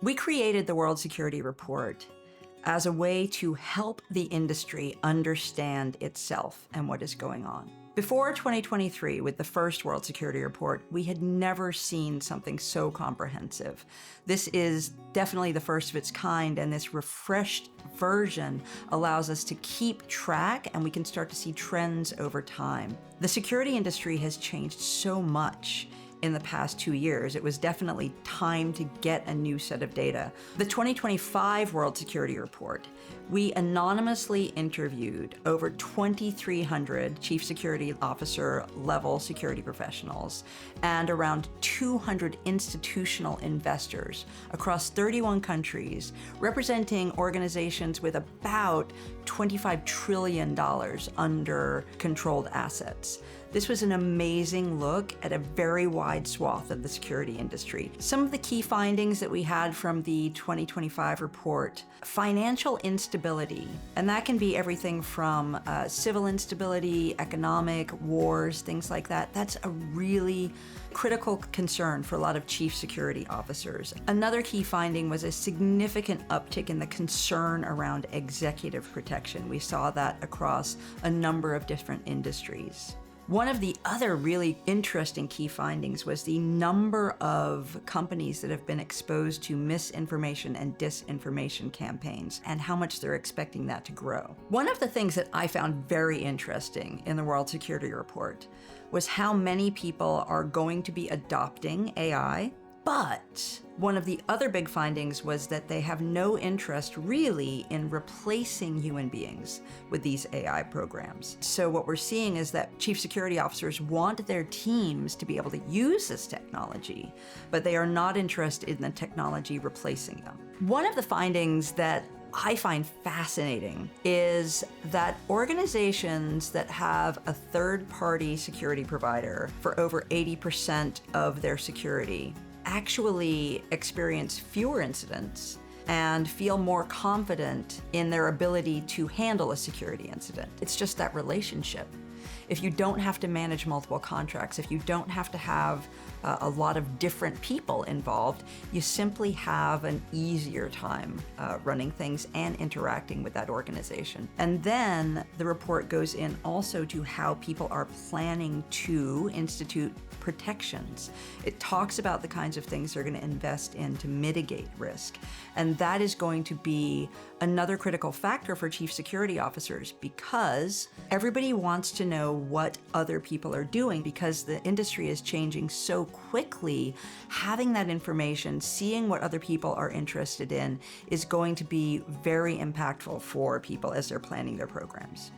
We created the World Security Report as a way to help the industry understand itself and what is going on. Before 2023, with the first World Security Report, we had never seen something so comprehensive. This is definitely the first of its kind, and this refreshed version allows us to keep track, and we can start to see trends over time. The security industry has changed so much in the past 2 years. It was definitely time to get a new set of data. The 2025 World Security Report, we anonymously interviewed over 2,300 chief security officer level security professionals and around 200 institutional investors across 31 countries, representing organizations with about $25 trillion under controlled assets. This was an amazing look at a very wide swath of the security industry. Some of the key findings that we had from the 2025 report: financial instability, and that can be everything from civil instability, economic, wars, things like that. That's a really critical concern for a lot of chief security officers. Another key finding was a significant uptick in the concern around executive protection. We saw that across a number of different industries. One of the other really interesting key findings was the number of companies that have been exposed to misinformation and disinformation campaigns and how much they're expecting that to grow. One of the things that I found very interesting in the World Security Report was how many people are going to be adopting AI. But one of the other big findings was that they have no interest really in replacing human beings with these AI programs. So what we're seeing is that chief security officers want their teams to be able to use this technology, but they are not interested in the technology replacing them. One of the findings that I find fascinating is that organizations that have a third-party security provider for over 80% of their security actually experience fewer incidents and feel more confident in their ability to handle a security incident. It's just that relationship. If you don't have to manage multiple contracts, if you don't have to have a lot of different people involved, you simply have an easier time running things and interacting with that organization. And then the report goes in also to how people are planning to institute protections. It talks about the kinds of things they're going to invest in to mitigate risk. And that is going to be another critical factor for chief security officers, because everybody wants to know what other people are doing, because the industry is changing so quickly. Having that information, seeing what other people are interested in, is going to be very impactful for people as they're planning their programs.